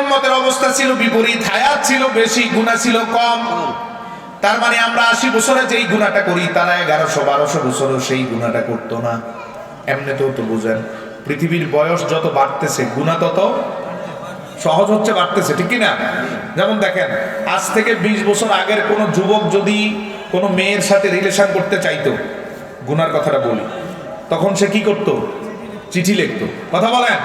উম্মতের অবস্থা ছিল বিপরীত, হায়াত ছিল বেশি, গুনাহ ছিল কম। তার মানে আমরা 80 বছরে যেই গুনাহটা করি তারা 1100-1200 বছরও সেই গুনাহটা করতো না। এমনিতেও তো বুঝেন পৃথিবীর বয়স যত বাড়তেছে গুনাহ তত সহজ হচ্ছে, বাড়তেছে, ঠিক কি না? যেমন দেখেন আজ থেকে 20 বছর আগের কোন যুবক যদি কোনো মেয়ের সাথে রিলেশন করতে চাইতো, গুনার কথাটা বলি, তখন সে কি করত? চিঠি লিখতো। কথা বলেন,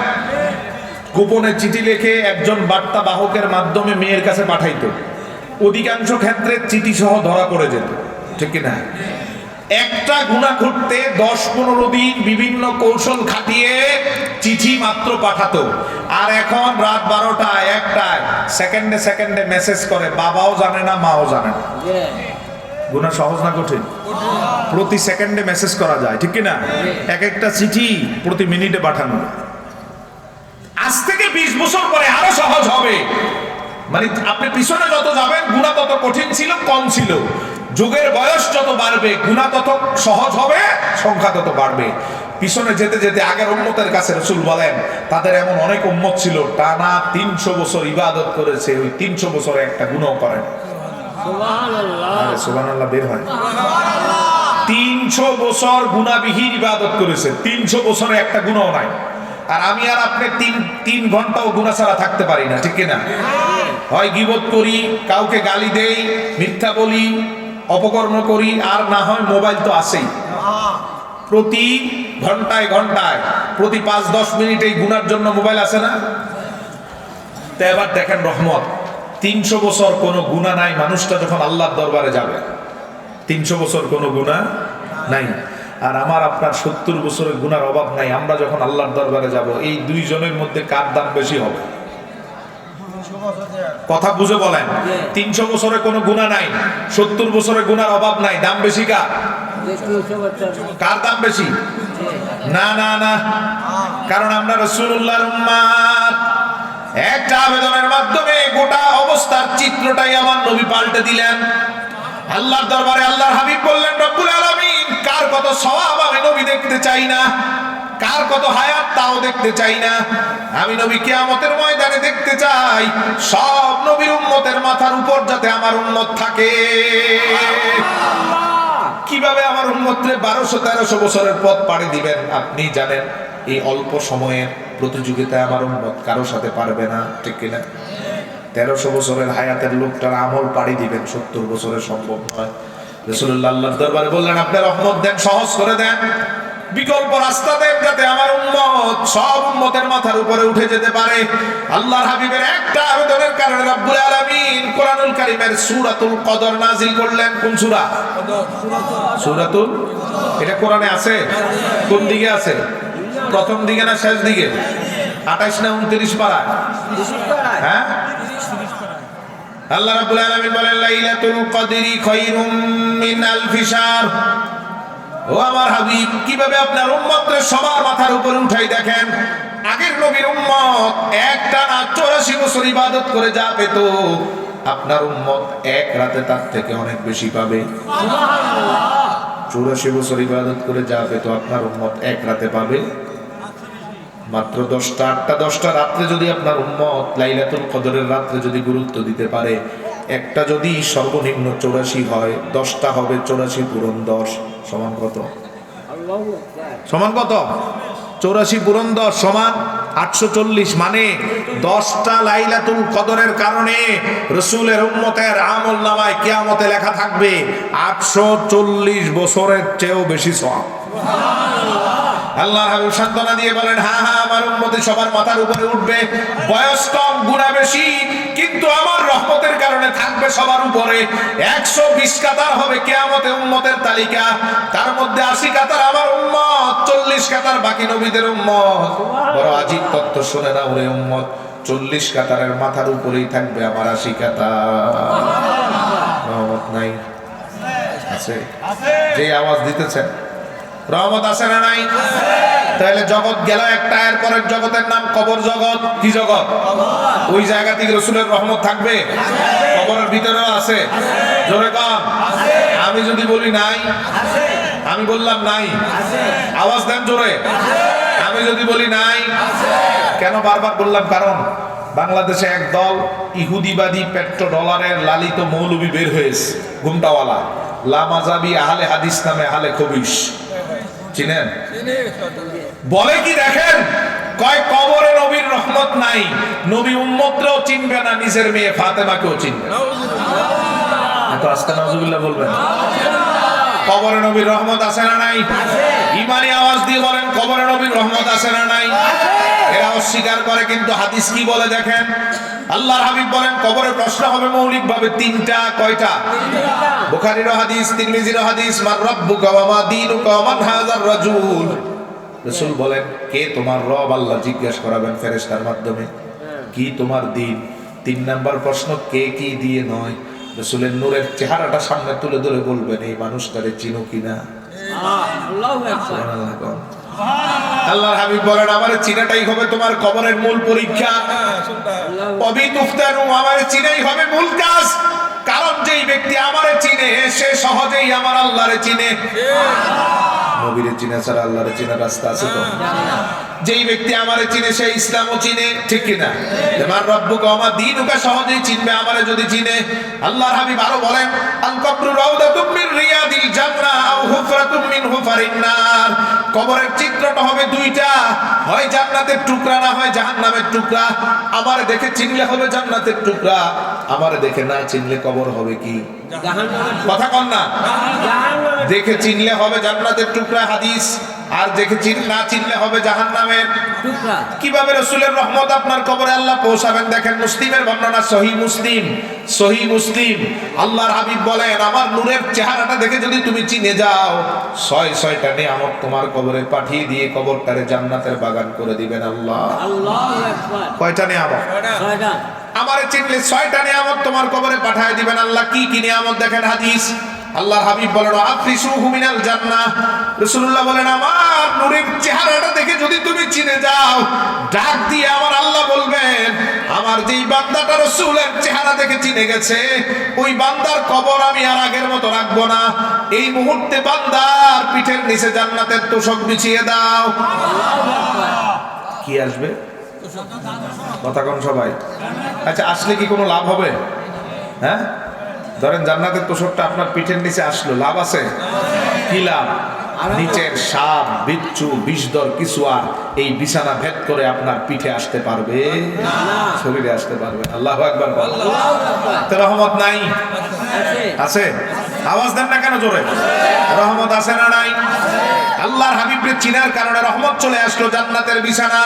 গোপনে চিঠি লিখে একজন বার্তা বাহকের মাধ্যমে মেয়ের কাছে পাঠাইতো। অধিকাংশ ক্ষেত্রে চিঠি সহ ধরা পড়ে যেত, ঠিক কি না? একটা গুনাহ করতে 10-15 দিন বিভিন্ন কৌশল খাটিয়ে চিঠি মাত্র পাঠাতো। আর এখন রাত 12টায় 1টায় সেকেন্ডে সেকেন্ডে মেসেজ করে, বাবাও জানে না মাও জানে না। গুনাহ সহজ না কঠিন? প্রতি সেকেন্ডে মেসেজ করা যায়, ঠিক কি না? এক একটা চিঠি প্রতি মিনিটে পাঠানো। আজ থেকে 20 বছর পরে আরো সহজ হবে। মানে আপনি পিছনে যত যাবেন গুনাহ তত কঠিন ছিল, কম ছিল। যুগের বয়স যত বাড়বে গুনাহ তত সহজ হবে, সংখ্যা তত বাড়বে। পিছনে যেতে যেতে আগের উম্মতের কাছে রাসূল বলেন তাদের এমন অনেক উম্মত ছিল টানা 300 বছর ইবাদত করেছে, ওই 300 বছরে একটা গুনাহ করে না। সুবহানাল্লাহ, সুবহানাল্লাহ বের হয়। 300 বছর গুনাহবিহীন ইবাদত করেছে, 300 বছরে একটা গুনাহ নাই। আর আমি আর আপনি তিন ঘন্টাও গুনাহ ছাড়া থাকতে পারি না, ঠিক কি না? হয় গীবত করি, কাউকে গালি দেই, মিথ্যা বলি, অপকর্ম করি, আর না হয় মোবাইল তো আছেই। প্রতি ঘন্টায় ঘন্টায় প্রতি 5-10 মিনিটে গুনার জন্য মোবাইল আছে না? তো এবার দেখেন রহমত, 300 বছর কোনো গুনাহ নাই। মানুষটা যখন আল্লাহর দরবারে যাবে 300 বছর কোনো গুনাহ নাই। আর আমার আপনার 70 বছরের গুনার অভাব নাই। আমরা যখন আল্লাহর দরবারে যাব এই দুইজনের মধ্যে কার দাম বেশি হবে? কথা বুঝে বলেন। 300 বছরে কোনো গুনাহ নাই, 70 বছরে গুনার অভাব নাই, দাম বেশি কার? কার দাম বেশি? না না না, কারণ আমরা রাসূলুল্লাহর উম্মত। একটা আবেদনের মাধ্যমে গোটা অবস্থার চিত্রটাই আমার নবী পাল্টে দিলেন। আল্লাহর দরবারে আল্লাহর হাবিব বললেন, রব্বুল আলামিন কার কত সওয়াব আমি নবী দেখতে চাই না, কার কত হায়াত তাও দেখতে চাই না। আমি নবী কিয়ামতের ময়দানে দেখতে চাই সব নবীর উম্মতের মাথার উপর যাতে আমার উম্মত থাকে। কিভাবে আমার উম্মতরে 1200-1300 বছরের পথ পাড়ি দিবেন আপনি জানেন। এই অল্প সময়ের প্রতিযোগিতায় আমার উম্মত কারো সাথে পারবে না, ঠিক কিনা? 1300 বছরের হায়াতের লোকটার আমল পাড়ি দিবেন 70 বছরে সম্ভব নয়। রাসূলুল্লাহ আল্লাহর দরবারে বললেন, আপনি রহমত দেন, সহজ করে দেন, বিকল্প রাস্তা দেন যাতে আমার উম্মত সব উম্মতের মাথার উপরে উঠে যেতে পারে। আল্লাহর হাবিবের একটা আবেদনের কারণে রব্বুল আলামিন কোরআনুল কারীমের সূরাতুল কদর নাযিল করলেন। কোন সূরা? সূরাতুল, এটা কোরআনে আছে? কোন দিকে আছে? প্রথম দিকে না শেষ দিকে? 28 না 29 পারা? হ্যাঁ, আল্লাহ রাব্বুল আলামিন বলেন লাইলাতুল কদরি খায়রুম মিন আলফি শাহর। ও আমার হাবিব, কিভাবে আপনার উম্মতরে সবার মাথার উপরে উঠাই দেখেন। আগের নবীর উম্মত একটানা 84 বছর ইবাদত করে যা পেত, আপনার উম্মত এক রাতে তার থেকে অনেক বেশি পাবে। সুবহানাল্লাহ। 84 বছর ইবাদত করে যা পেত আপনার উম্মত এক রাতে পাবে মাত্র 10টা রাত্রে। যদি আপনার উম্মত লাইলাতুল কদরের রাত্রে যদি গুরুত্ব দিতে পারে, একটা যদি সর্বনিম্ন 84 হয়, 10টা হবে 84 পূরণ 10 সমান কত? সমান কত? 84 পূরণ 10 সমান 840। মানে 10টা লাইলাতুল কদরের কারণে রাসূলের উম্মতের আমলনামায় কিয়ামতে লেখা থাকবে 840 বছরের চেয়েও বেশি সওয়াব। আল্লাহর হাবিব সান্ত্বনা দিয়ে বলেন, হ্যাঁ হ্যাঁ আমার উম্মতে সবার মাথার উপরে উঠবে, বয়স কম গুনাহ বেশি, কিন্তু আমার রহমতের কারণে থাকবে সবার উপরে। 120 কাতার হবে কিয়ামতে উম্মতের তালিকা, তার মধ্যে 80 কাতার আমার উম্মত, 40 কাতার বাকি নবীদের উম্মত। বড় আজীব তত্ত্ব শুনে না ওরে উম্মত, 40 কাতারের মাথার উপরেই থাকবে আমার 80 কাতার। রহমত নাই? আছে। যে আওয়াজ দিতেছেন রহমত আছে না নাই? তাহলে জগৎ গেল একটা, এর পরের জগতের নাম কবর জগৎ। কি জগৎ? ওই জায়গা থেকে রাসূলের রহমত থাকবে? কবরের ভিতরেও আছে। জোরে কম। আমি যদি বলি নাই, আমি বললাম নাই, আওয়াজ দেন জোরে। আমি যদি বলি নাই, কেন বারবার বললাম? কারণ বাংলাদেশে এক দল ইহুদিবাদী পেট্রো ডলারের লালিত মৌলবি বের হয়েছে, ঘুমটাওয়ালা, লামাজাবি আহলে হাদিস নামে আহলে খবিশ, চিনেন? বলে কি দেখেন, কয় কবরে নবীর রহমত নাই, নবী উম্মতরাও চিনবে না, নিজের মেয়ে ফাতেমাকেও চিনবে না। এত আস্তে নাউজুবিল্লাহ বলবেন। কবরে নবীর রহমত আছে না নাই? ইমানি আওয়াজ দিয়ে বলেন, কবরে নবীর রহমত আছে না নাই? এরা অস্বীকার করে, কিন্তু হাদিস কি বলে দেখেন। আল্লাহর হাবিব বলেন কবরে প্রশ্ন হবে মৌলিকভাবে তিনটা। কয়টা? বুখারীর হাদিস, তিরমিজির হাদিস, মান রাব্বুকা ওয়া মা দীনুকা ওয়া মান হাযার রাজুল। রাসূল বলেন, কে তোমার রব? আল্লাহ জিজ্ঞাসা করাবেন ফেরেশতার মাধ্যমে, কি তোমার দিন? 3 নাম্বার প্রশ্ন, কে কি দিয়ে নয়। রাসূলের নূরের চেহারাটা সামনে তুলে ধরে বলবেন, এই মানুষটারে চিনো কিনা। আল্লাহু আকবার। আল্লাহর হাবিব বলেন, আমারে চিনাটাই হবে তোমার কবরের মূল পরীক্ষা। পবিতুফতানু, আমারে চিনাই হবে মূল কাজ। কারণ যেই ব্যক্তি আমারে চিনে, সে সহজেই আমার আল্লাহরে চিনে। নবীরে চিনা ছাড়া আল্লাহরে চিনার রাস্তা আছে তো? যেই ব্যক্তি আমারে চিনে, সে ইসলামও চিনে, ঠিক কিনা? মান রাব্বুকা ওয়া মা দীনুকা, সহজেই চিনবে আমারে যদি চিনে। আল্লাহর হাবিব আরো বলেন, আল কবরু রাউদাতুম মিন রিয়াদিল জান্নাহ আও হুফরাতুম মিন হুফারিন নার। কবরের চিত্রটা হবে দুইটা, হয় জান্নাতের টুকরা, না হয় জাহান্নামের টুকরা। আমারে দেখে চিনলে হবে জান্নাতের টুকরা, আমারে দেখে না চিনলে কবর হবে কি? জাহান্নামের। কথা কন না? দেখে চিনলে হবে জান্নাতের টুকরা, হাদিস। আর দেখে না চিনলে হবে জাহান্নামের টুকরা। কিভাবে রাসূলের রহমত আপনার কবরে আল্লাহ পৌঁছাবেন দেখেন। মুসলিমের বর্ণনা, সহিহ মুসলিম। আল্লাহর হাবিব বলেন, আমার নূরের চেহারাটা দেখে যদি তুমি চিনে যাও, 6টা নিয়ামত তোমার কবরে পাঠিয়ে দিয়ে কবরটারে জান্নাতের বাগান করে দিবেন আল্লাহ। আল্লাহু আকবার। কয়টা নিয়ামত? 6টা। আমারে চিনলে 6টা নিয়ামত তোমার কবরে পাঠিয়ে দিবেন আল্লাহ। কি কি নিয়ামত দেখেন হাদিস। আল্লাহর হাবিব বলেন, আফরিসুহু মিনাল জান্নাহ। রাসূলুল্লাহ বলেন, আমার নূরের চেহারাটা দেখে যদি তুমি চিনে যাও, ডাক দিয়ে আমার আল্লাহ বলবেন, আমার যেই বান্দাটা রাসূলের চেহারা দেখে চিনে গেছে, ওই বান্দার কবর আমি আর আগের মতো রাখবো না। এই মুহূর্তে বান্দার পিঠের নিচে জান্নাতের তোশক বিছিয়ে দাও। কি আসবে? কথা কোন সবাই? আচ্ছা, আসলে কি কোনো লাভ হবে? হ্যাঁ, ধরেন জান্নাতের তোশকটা আপনার পিঠের নিচে আসলো, লাভ আছে? কি লাভ? নিচের সাপ, বিচ্ছু, বিষধর কিছু আর এই বিছানা ভেদ করে আপনার পিঠে আসতে পারবে, শরীরে আসতে পারবে। আল্লাহু আকবার। তো রহমত নাই? আছে। আওয়াজ দেন না কেন জোরে? রহমত আছে না নাই? আল্লাহর হাবিবের চিনার কারণে রহমত চলে আসলো, জান্নাতের বিছানা।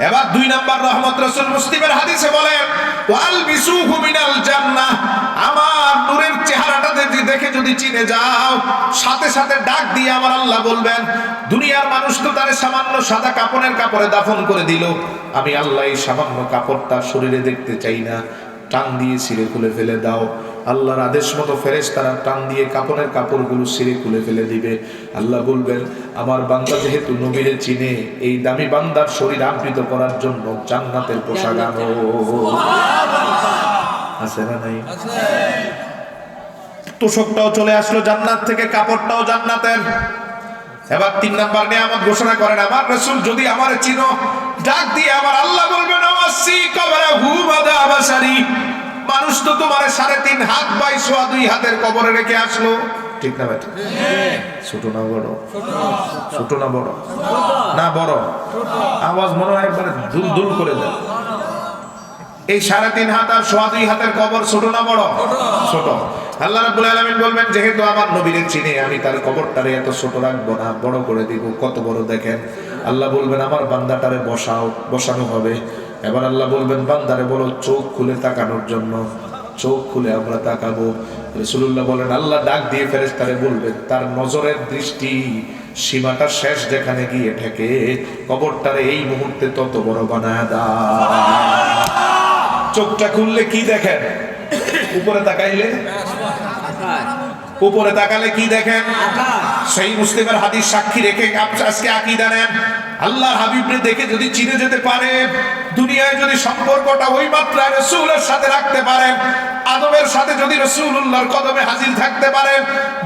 এবার 2 নাম্বার রহমত, রাসূল মুসলিমের হাদিসে বলেন, ওয়াল বিসুহু মিনাল জান্নাহ। আমার নূরের চেহারাটা দেখে যদি চিনে যাও, সাথে সাথে ডাক দিয়ে আমার আল্লাহ বলবেন, দুনিয়ার মানুষ তো তারে সামান্য সাদা কাপড়ে দাফন করে দিল, আমি আল্লাহ এই সামান্য কাপড়টা শরীরে দেখতে চাই না, টান দিয়ে ছিঁড়ে খুলে ফেলে দাও। আল্লাহর আদেশ মতো ফেরেশতারা টান দিয়ে কাপড়ের কাপড়গুলো ছিঁড়ে খুলে ফেলে দিবে। আল্লাহ বলবেন, আমার বান্দা যেহেতু নবীরে চিনে, এই দামি বান্দার শরীর আবৃত করার জন্য জান্নাতের পোশাক আনো। আছে না নাই? তোশকটাও চলে আসলো জান্নাত থেকে, কাপড়টাও জান্নাতের। এবার 3 নাম্বার নিয়ামত ঘোষণা করেন, আমার রাসূল যদি আমারে চিনো, ডাক দিয়ে আমার আল্লাহ বলবেন, ওয়াসি কবরাহু বাদা বাসারি। মানুষ তো তোমারে 3.5 হাত বাই 2 হাতের কবরে রেখে আসলো, ঠিক না বেটা? ছোট না বড়? ছোট না বড়? না বড়। আওয়াজ মনে হয় একবারে দুল করে দেয়। এই 3.5 হাত আর 2 হাতের কবর ছোট না বড়? ছোট। আল্লাহ রাব্বুল আলামিন বলবেন, যেহেতু আমার নবীরে চিনে, আমি তার কবরটারে এত ছোট রাখবো না, বড় করে দিব। কত বড় দেখেন। আল্লাহ বলবেন, আমার বান্দাটারে বসানো হবে। এবার আল্লাহ বলবেন, বান্দারে বলো চোখ খুলে তাকানোর জন্য। চোখ খুলে আমরা তাকাবো। রাসূলুল্লাহ বলেন, আল্লাহ ডাক দিয়ে ফেরেশতারে বলবেন, তার নজরের দৃষ্টি সীমাটা শেষ যেখানে গিয়ে ঠেকে, কবরটারে এই মুহূর্তে তত বড় বানায় দাও। চোখটা খুললে কি দেখেন? উপরে তাকাইলে, উপরে তাকালে কি দেখেন? সেই মুসলিমের হাদিস সাক্ষী রেখে আজকে আকীদা নেন। আল্লাহর হাবিবকে দেখে যদি চিনে যেতে পারে, দুনিয়ায় যদি সম্পর্কটা ওই মাত্রায় রাসূলের সাথে রাখতে পারেন, আদমের সাথে যদি রাসূলুল্লাহর কদমে হাজির থাকতে পারেন,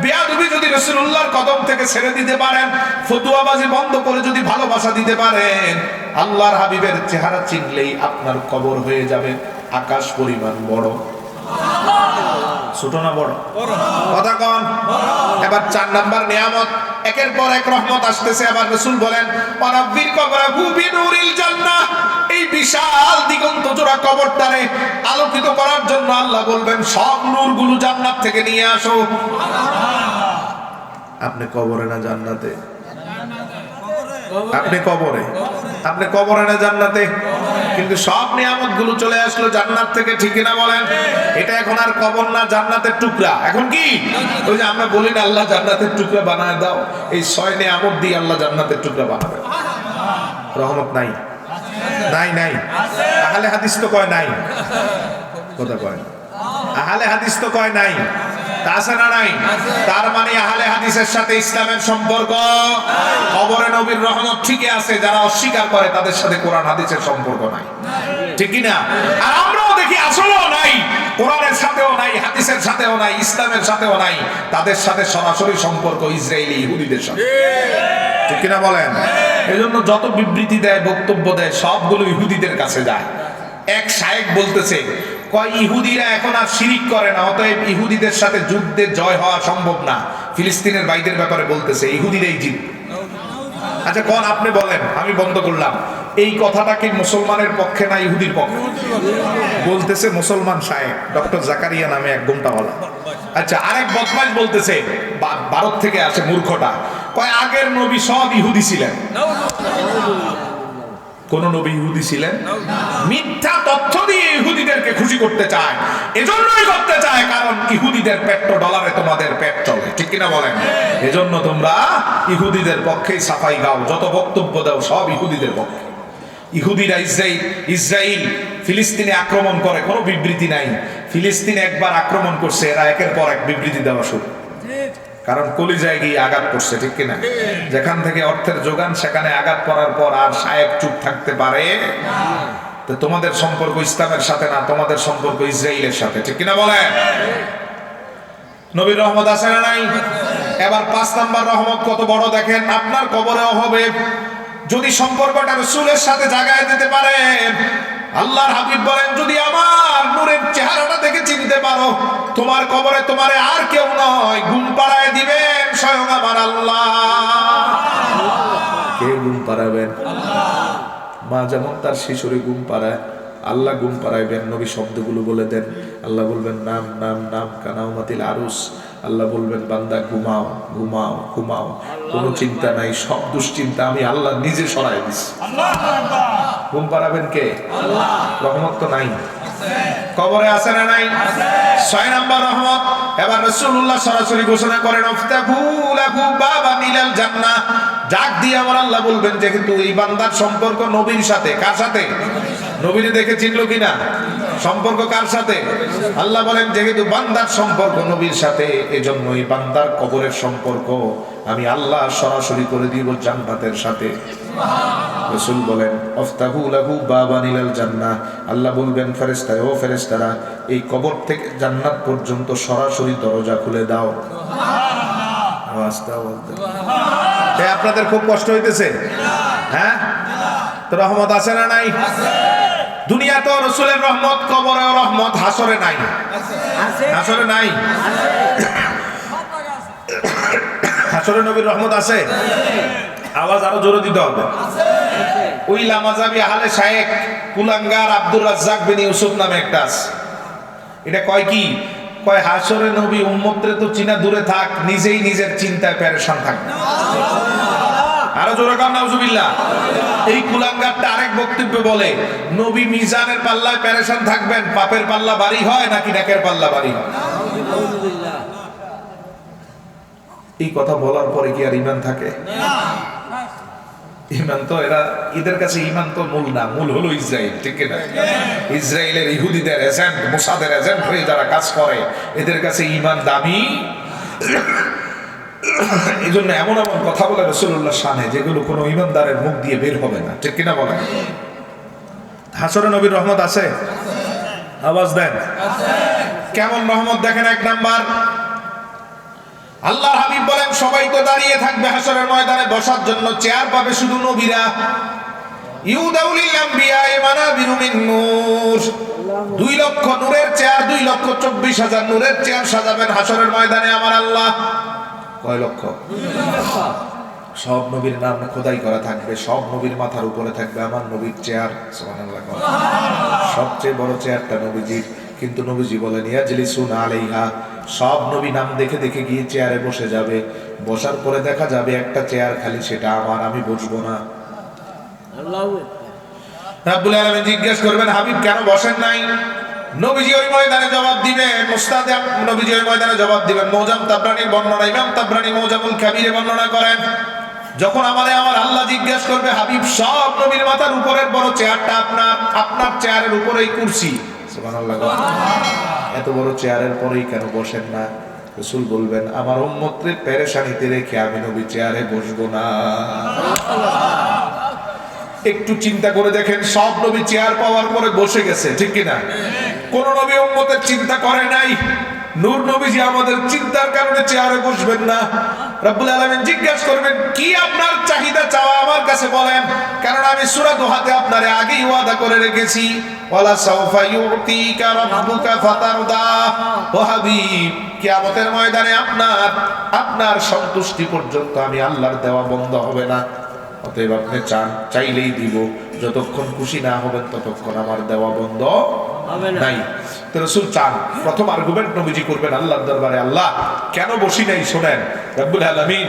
বেয়াদবি যদি রাসূলুল্লাহর কদম থেকে ছেড়ে দিতে পারেন, ফতুয়াবাজি বন্ধ করে যদি ভালোবাসা দিতে পারেন, আল্লাহর হাবিবের চেহারা চিনলেই আপনার কবর হয়ে যাবে আকাশ পরিমাণ বড়। ছোট না বড়? কথা কন। এবার 4 নাম্বার নিয়ামত, একের পর এক রহমত আসতেছে। আবার রাসূল বলেন ওয়ানাব্বির কবরাহু বিনুরিল জান্নাহ, এই বিশাল দিগন্ত জোড়া কবরটারে আলোকিত করার জন্য আল্লাহ বলবেন সব নূরগুলো জান্নাত থেকে নিয়ে আসো। আপনি কবরে না জান্নাতে? আপনি কবরে, আপনি কবরে না জান্নাতে? কিন্তু সব নিয়ামত গুলো চলে আসলো জান্নাত থেকে, ঠিক না বলেন? এটা এখন আর কবর না, জান্নাতের টুকরা। এখন কি ওই যে আমরা বলি না আল্লাহ জান্নাতের টুকরা বানায় দাও, এই 6 নিয়ামত দিয়ে আল্লাহ জান্নাতের টুকরা বানাবে। রহমত নাই? নাই নাই। আহলে হাদিস তো কয় নাই, কথা কয় আহলে হাদিস তো কয় নাই, তা আছে না নাই? তার মানে আহলে হাদিসের সাথে ইসলামের সম্পর্ক, কবরে নবীর রহমত ঠিকই আছে, যারা অস্বীকার করে তাদের সাথে কোরআন হাদিসের সম্পর্ক নাই, ঠিক কি না? আর আমরাও দেখি আসলেও নাই, কোরআনের সাথেও নাই, হাদিসের সাথেও নাই, ইসলামের সাথেও নাই, তাদের সাথে সরাসরি সম্পর্ক ইসরায়েলি ইহুদিদের সাথে, ঠিক কি না বলেন? এজন্য যত বিবৃতি দেয়, বক্তব্য দেয়, সবগুলো ইহুদিদের কাছে যায়। এক শায়েখ বলতেছে কয় ইহুদিরা এখন আর শিরিক করে না, অতএব ইহুদিদের সাথে যুদ্ধে জয় হওয়া সম্ভব না। ফিলিস্তিনের বাইদের ব্যাপারে বলতেছে ইহুদিরাই জিতবে। আচ্ছা কোন আপনি বলেন, আমি বন্ধ করলাম। এই কথাটা কি মুসলমানের পক্ষে না ইহুদির পক্ষে? বলতেছে মুসলমান শায়েখ ডক্টর জাকারিয়া নামে এক ঘন্টাওয়ালা। আচ্ছা আরেক বদমাশ বলতেছে, ভারত থেকে আসে মূর্খটা, কয় আগের নবী সব ইহুদি ছিলেন। কোন নবী ইহুদি ছিলেন? মিথ্যা তথ্য দিয়ে ইহুদিদেরকে খুশি করতে চায়, এজন্যই করতে চায় কারণ ইহুদিদের পেট্রো ডলারে তোমাদের পেট চলে, ঠিক কিনা বলেন? এজন্য তোমরা ইহুদিদের পক্ষেই সাফাই গাও, যত বক্তব্য দাও সব ইহুদিদের পক্ষে। ইহুদিরা ইসরাইল ফিলিস্তিনে আক্রমণ করে, কোনো বিবৃতি নাই। ফিলিস্তিনে একবার আক্রমণ করছে, এরা একের পর এক বিবৃতি দেওয়া শুরু, কারণ কলিজায় গিয়ে আঘাত করছে, ঠিক কিনা? যেখান থেকে অর্থের যোগান সেখানে আঘাত করার পর আর শায়েক চুপ থাকতে পারে? তো তোমাদের সম্পর্ক ইসলামের সাথে না, তোমাদের সম্পর্ক ইসরায়েলের সাথে, ঠিক কিনা বলে? নবীর রহমত আছে না নাই? এবার 5 নাম্বার রহমত কত বড় দেখেন, আপনার কবরেও হবে যদি সম্পর্কটা রাসূলের সাথে জাগায় দিতে পারেন। আল্লাহর হাবিব বলেন যদি আমার নূরের চেহারাটা দেখে চিনতে পারো, তোমার কবরে তোমারে আর কেউ নয়, ঘুম পাড়ায় দিবেন স্বয়ং আমার আল্লাহ। কে ঘুম পাড়াবেন? মা যেমন তার শিশুরে ঘুম পাড়ায়, আল্লাহ ঘুম পাড়াইবেন। নবী শব্দগুলো বলে দেন, আল্লাহ বলবেন নাম নাম নাম কানাউমাতিল আরুস, আল্লাহ বলবেন বান্দা ঘুমাও ঘুমাও ঘুমাও, কোনো চিন্তা নাই, সব দুশ্চিন্তা আমি আল্লাহ নিজে সরাই দিছি। ঘুম পাড়াবেন কে? আল্লাহ। রহমত তো নাই, কবরে আছে না নাই? 6 নাম্বার রহমত, এবার রাসূলুল্লাহ সরাসরি ঘোষণা করেন আফতাহু লাহু বাবান ইলাল জান্নাহ, ডাক দিয়ে আমার আল্লাহ বলবেন যেহেতু এই বান্দার সম্পর্ক নবীর সাথে, কার সাথে? নবীরে দেখে চিনলো কিনা? সম্পর্ক কার সাথে? আল্লাহ বলেন যেহেতু বান্দার সম্পর্ক নবীর সাথে, এজন্য এই বান্দার কবরের সম্পর্ক আমি আল্লাহ সরাসরি করে দিব জান্নাতের সাথে। রাসূল বলেন আফতাহু লাহু বাবান ইলাল জান্নাহ, আল্লাহ বলবেন ফেরেশতারা, ও ফেরেশতারা এই কবর থেকে জান্নাত পর্যন্ত সরাসরি দরজা খুলে দাও। আওয়াজ দাও। আপনাদের খুব কষ্ট হইতেছে? হ্যাঁ, তো রহমত আছে না নাই? দুনিয়া তো রাসূলের রহমত, কবরেও রহমত, হাসরে নাই। হাসরে নাই? হাসরে নবীর রহমত আছে? আওয়াজ আরো জোরে দিতে হবে। ওই লামাজাবি আহলে শায়েখ কুলাঙ্গার আব্দুর রাজ্জাক বিন ইউসুফ নামে একটা আছে, এটা কয় কি, কয় হাসরে নবী উম্মতরে তো চিনা দূরে থাক, নিজেই নিজের চিন্তায় পেরেশান থাকবে। আরো জোরে কাম নাউজুবিল্লাহ। এই কুলাঙ্গারটা আরেক বক্তব্যে বলে নবী মিজানের পাল্লায় পেরেশান থাকবেন, পাপের পাল্লা ভারী হয় নাকি নেকের পাল্লা ভারী হয়? এই কথা বলার পরে কি আর ঈমান থাকে? ঈমান তো এদের কাছে ঈমান তো মূল না, মূল হলো ইসরায়েল, ঠিক না? ইসরায়েলের ইহুদিদের এজেন্ট, মোসাদের এজেন্ট হয়ে যারা কাজ করে, এদের কাছে ঈমান দামি। এই জন্য এমন এমন কথা বলে রাসূলুল্লাহ শানে যেগুলো কোনো ইমানদারের মুখ দিয়ে বের হবে না, ঠিক কিনা বলেন? হাসরে নবীর রহমত আছে? আওয়াজ দেন। কেমন রহমত দেখেন। এক নাম্বার, আল্লাহর হাবিব বলেন সবাই তো দাঁড়িয়ে থাকবে হাসরের ময়দানে, বসার জন্য চেয়ার পাবে শুধু নবীরা। ইউদাউলিল আম্বিয়া মানাবিরু মিন নূর, 2 লক্ষ নূরের চেয়ার, 2,24,000 নূরের চেয়ার সাজাবেন হাসরের ময়দানে আমার আল্লাহ। কয় লক্ষ? সব নবীর নাম খোদাই করা থাকবে, সব নবীর মাথার উপরে থাকবে আমার নবীর চেয়ার। সুবহানাল্লাহ। সবচেয়ে বড় চেয়ারটা নবীজির, কিন্তু নবীজি বলেন ইয়াজলিসুন আলাইহা, সব নবী নাম দেখে দেখে গিয়ে চেয়ারে বসে যাবে। বসার পরে দেখা যাবে একটা চেয়ার খালি, সেটা আমার, আমি বসবো না। রাব্বুল আলামিন জিজ্ঞেস করবেন হাবিব কেন বসেন নাই? নবীজি ওই ময়দানে জবাব দিবেন, মুস্তাদে নবীজি ওই ময়দানে জবাব দিবেন। মৌজাম তাবরানীর বর্ণনা, ইমাম তাবরানী মৌজামুল কাবীরে বর্ণনা করেন, যখন আমার আল্লাহ জিজ্ঞেস করবে হাবিব সব নবীর মাথার উপরের বড় চেয়ারটা আপনার, আপনার চেয়ারের উপরেই কুরসি। সুবহানাল্লাহ। এত বড় চেয়ারের পরেই কেন বসেন না? রাসূল বলবেন আমার উম্মতের পেরেশানিতে রেখে আমি নবী চেয়ারে বসবো না। একটু চিন্তা করে দেখেন, সব নবী চেয়ার পাওয়ার পরে বসে গেছে, ঠিক কিনা? কোন নবী উম্মতের চিন্তা করে নাই। নূর নবীজি আমাদের চিন্তার কারণে চেয়ারে বসবেন না। রব্বুল আলামিন জিজ্ঞাসা করবেন কি আপনার চাহিদা চাওয়া আমার কাছে বলেন, কারণ আমি সূরা দুহাতে আপনারে আগেই ওয়াদা করে রেখেছি, ওয়ালা সাওফা ইউতিকা রাব্বুকা ফাতারদা। ও হাবিব, কিয়ামতের ময়দানে আপনার সন্তুষ্টি পর্যন্ত আমি আল্লাহর দেওয়া বন্ধ হবে না। অতএব আপনি চান, চাইলেই দিব, যতক্ষণ খুশি না হবেন ততক্ষণ আমার দেওয়া বন্ধ নাই। তো রাসূল চান, প্রথম আর্গুমেন্ট নবীজি করবেন আল্লাহর দরবারে, আল্লাহ কেন বসি নাই শোনেন। রব্বুল আলামিন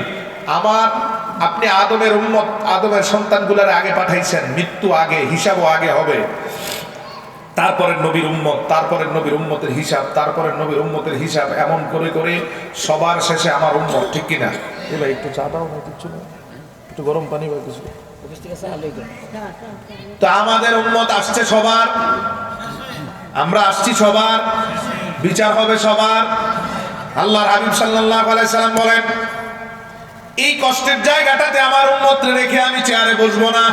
আপনি আদমের উম্মত, আদমের সন্তানগুলোর আগে পাঠাইছেন, মৃত্যু আগে, হিসাবও আগে হবে। তারপরে নবীর উম্মত, তারপরে নবীর উম্মতের হিসাব, তারপরে নবীর উম্মতের হিসাব, এমন করে করে সবার শেষে আমার উম্মত, ঠিক কিনা? এ ভাই একটু চা দাও না, কিছু না, একটু গরম পানি বা কিছু। তো আমাদের উম্মত আসছে সবার, আমরা আসছি সবার, বিচার হবে সবার। আল্লাহর হাবিব সাল্লাল্লাহু আলাইহি সাল্লাম বলেন এই কষ্টের জায়গাটাতে আমার উম্মতরে রেখে আমি চেয়ারে বসবো না।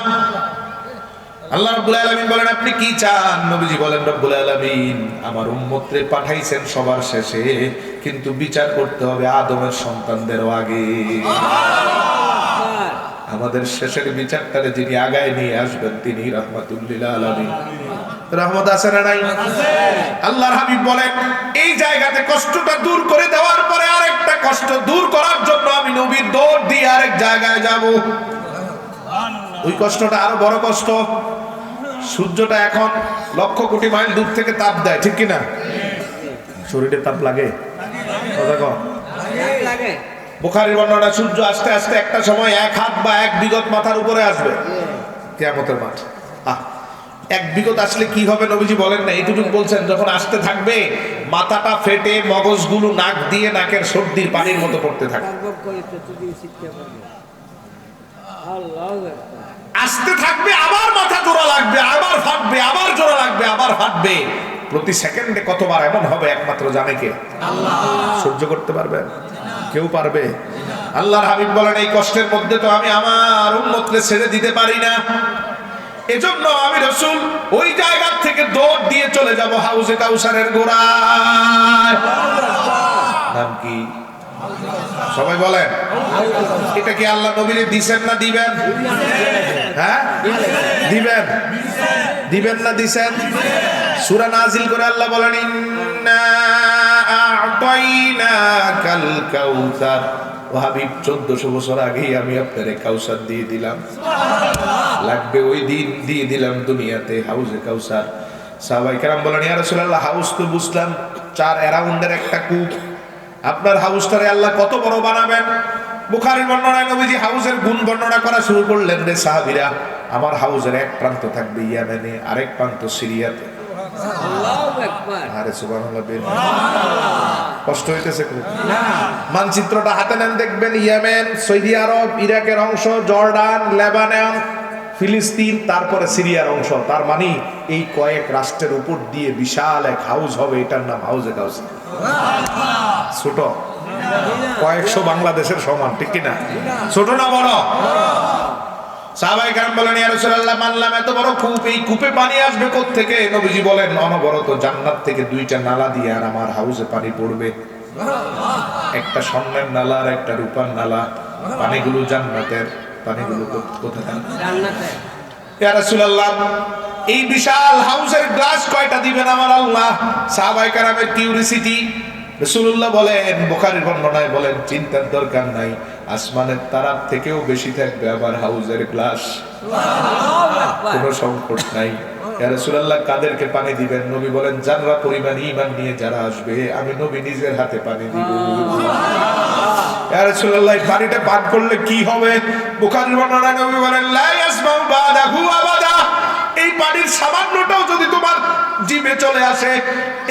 আল্লাহ রাব্বুল আলামিন বলেন আপনি কি চান? নবীজি বলেন রব্বুল আলামিন আমার উম্মতরে পাঠাইছেন সবার শেষে, কিন্তু বিচার করতে হবে আদমের সন্তানদেরও আগে। আমাদের শেষের বিচারটারে যিনি আগায় নিয়ে আসবেন তিনি রাহমাতুল লিল আলামিন। রহমত আছে না নাই? আল্লাহর হাবিব বলেন এই জায়গাতে কষ্টটা দূর করে দেওয়ার পরে আরেকটা কষ্ট দূর করার জন্য আমি নবী দৌড় দিয়ে আরেক জায়গায় যাব। ওই কষ্টটা আরো বড় কষ্ট। সূর্যটা এখন লক্ষ কোটি মাইল দূর থেকে তাপ দেয়, ঠিক কিনা? শরীরে তাপ লাগে? কথা কও। লাগে। বুখারীর বর্ণনা, সূর্য আস্তে আস্তে একটা সময় 1 হাত বা 1 বিগত মাথার উপরে আসবে কিয়ামতের মাঠ। এক বিগত আসলে কি হবে নবীজি বলেন না, এইটুকু বলছেন যখন আসতে থাকবে মাথাটা ফেটে মগজগুলো নাক দিয়ে নাকের সর্দির পানির মতো পড়তে থাকবে। আসতে থাকবে, আবার মাথা জোড়া লাগবে, আবার ফাটবে, আবার জোড়া লাগবে, আবার ফাটবে। প্রতি সেকেন্ডে কতবার এমন হবে একমাত্র জানে কে? আল্লাহ। সহ্য করতে পারবেন? কেউ পারবে? আল্লাহর হাবিব বলেন এই কষ্টের মধ্যে তো আমি আমার উম্মতকে ছেড়ে দিতে পারি না। এজন্য আমি রাসূল ওই জায়গা থেকে দৌড় দিয়ে চলে যাব হাউজে কাউসারের গোড়ায়। নাম কি? সবাই বলেন। এটা কি আল্লাহ নবীরে দিবেন না দিবেন? হ্যাঁ দিবেন, দিবেন না দিবেন? সূরা নাজিল করে আল্লাহ বলেন ইন্না আ'তাইনাকাল কাউসার। ও হাবিব 1400 বছর আগেই আমি আপনারে কাউসার দিয়ে দিলাম। লাগবে ওই দিন দিয়ে দিলাম দুনিয়াতে হাউজে কাউসার। সাহাবায়ে কেরাম বলেন ইয়া রাসূলুল্লাহ হাউস তো বুঝলাম 4 অ্যারাউন্ডের একটা কূপ, আপনার হাউসটারে আল্লাহ কত বড় বানাবেন? বুখারীর বর্ণনায় নবীজি হাউসের গুণ বর্ণনা করা শুরু করলেন, রে সাহাবীরা আমার হাউসের এক প্রান্ত থাকবে ইয়েমেনে, আরেক প্রান্ত সিরিয়াতে। আল্লাহু আকবার। আরে সুবহানাল্লাহ। কষ্ট হইতেছে খুব। মানচিত্রটা হাতে নেন, দেখবেন ইয়েমেন, সৌদি আরব, ইরাকের অংশ, জর্ডান, লেবানন, ফিলিস্তিন, তারপরে সিরিয়ার অংশ। তার মানে এই কয়েক রাষ্ট্রের উপর দিয়ে বিশাল এক হাউস হবে, এটার নাম হাউজে কাউসার। ছোট কয়েকশো বাংলাদেশের সমান, ঠিক কিনা? ছোট না বড়? সাহাবায়ে কেরাম বলেন, ইয়া রাসূলুল্লাহ, মানলাম এত বড় কূপ, এই কূপে পানি আসবে কোত্থেকে? নবীজি বলেন, অনবরত জান্নাত থেকে দুইটা নালা দিয়ে আর আমার হাউসে পানি পড়বে, একটা স্বর্ণের নালা আর একটা রূপার নালা। পানিগুলো জান্নাতের, পানিগুলো কোথায়? জান্নাতে। ইয়া রাসূলুল্লাহ, এই বিশাল হাউসের গ্লাস কয়টা দিবেন আমার আল্লাহ? সাহাবায়ে কেরামের কিউরিসিটি। রাসূলুল্লাহ বলেন, বুখারীর বর্ণনায় বলেন, চিন্তার দরকার নাই, আসমানের তারার থেকেও বেশি থাকবে আমার হাউসের গ্লাস, কোনো সংকট নাই। ইয়া রাসূলুল্লাহ, কাদেরকে পানি দিবেন? নবী বলেন, যারা পরিমাণ ঈমান নিয়ে যারা আসবে, আমি নবী নিজের হাতে পানি দিব। ইয়া রাসূলুল্লাহ, পানিটা পান করলে কি হবে? বুখারীর বর্ণনায় নবী বলেন, লা ইয়াসমাউ বাদাহু আবাদা। এই পানির সামান্যটাও যদি তোমার জিভে চলে আসে,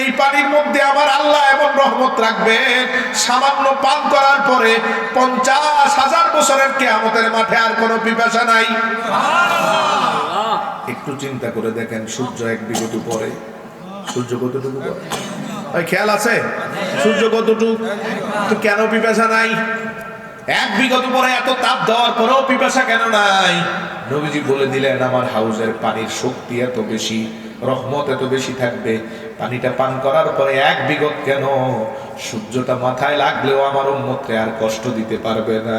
এই পানির মধ্যে আমার আল্লাহ এমন রহমত রাখবে, সামান্য পান করার পরে 50,000 বছরের কিয়ামতের মাঠে আর কোনো পিপাসা নাই। একটু চিন্তা করে দেখেন, সূর্য এক বিগত পরে, সূর্য কতটুকু পরে? ভাই খেয়াল আছে? সূর্য কতটুকু, তো কেন পিপাসা নাই? এক বিগত পরে এত তাপ দেওয়ার পরেও পিপাসা কেন নাই? নবীজি বলে দিলেন, আমার হাউসের পানির শক্তি এত বেশি, রহমত এত বেশি থাকবে, পানিটা পান করার পরে এক বিগত কেন, সূর্যটা মাথায় লাগলেও আমার উম্মতকে আর কষ্ট দিতে পারবে না।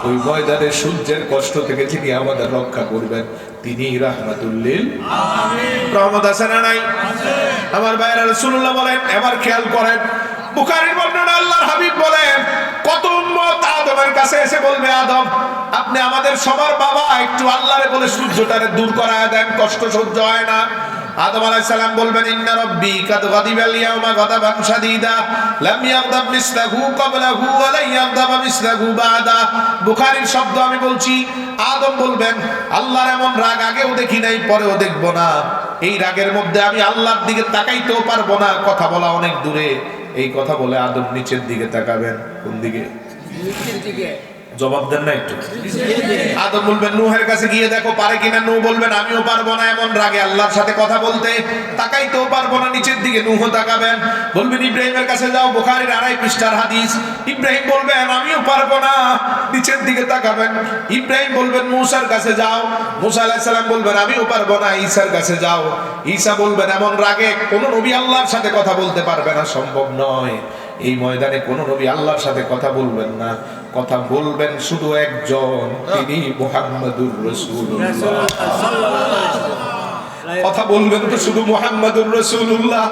ওই ময়দানে সূর্যের কষ্ট থেকে যিনি আমাদের রক্ষা করবেন, তিনি রাহমাতুল লিল আলামিন। রহমত আছে না নাই? আমার ভাইরা, রাসূলুল্লাহ বলেন, এবার খেয়াল করেন, বুখারীর বর্ণনা, আল্লাহর হাবিব বলেন, কত উম্মত আদমের কাছে এসে বলবে, আদম, আপনি আমাদের সবার বাবা, একটু আল্লাহরে বলে সূর্যটারে দূর করায় দেন, কষ্ট সহ্য হয় না। আদম আলাইহিস সালাম বলবেন, ইন্না রাব্বী কাদ গাদিবাল ইয়াওমা গাদাবান শাদীদা লাম ইয়াগদাব মিসলাহু ক্বাবলাহু ওয়া লা ইয়াগদাব মিসলাহু বাদা। বুখারীর শব্দ আমি বলছি। আদম বলবেন, আল্লাহর এমন রাগ আগেও দেখি নাই, পরেও দেখব না। এই রাগের মধ্যে আমি আল্লাহর দিকে তাকাইতেও পারবো না, কথা বলা অনেক দূরে। এই কথা বলে আদম নিচের দিকে তাকাবেন। কোন দিকে? নিচের দিকে। জবাব দেন না একটু। আদম বলবেন, নূহের কাছে গিয়ে দেখো পারে কিনা। নূহ বলবেন, আমিও পারবো না এমন রাগে আল্লাহর সাথে কথা বলতে, তাকাইতেও পারবো না নিচের দিকে। নূহ তাকাবেন। বলবেন, ইব্রাহিমের কাছে যাও, বুখারীর 2.5 পৃষ্ঠার হাদিস। ইব্রাহিম বলবেন, আমিও পারবো না, নিচের দিকে তাকাবেন। ইব্রাহিম বলবেন, মূসার কাছে যাও। মূসা আলাইহিস সালাম বলবেন, আমিও পারবো না, ঈসার কাছে যাও। ঈসা বলবেন, এমন রাগে কোন নবী আল্লাহর সাথে কথা বলতে পারবে না, সম্ভব নয়। এই ময়দানে কোন নবী আল্লাহর সাথে কথা বলবেন না, কথা বলবেন শুধু একজন, তিনি মুহাম্মাদুর রাসূলুল্লাহ। কথা বলবেন তো শুধু মুহাম্মাদুর রাসূলুল্লাহ।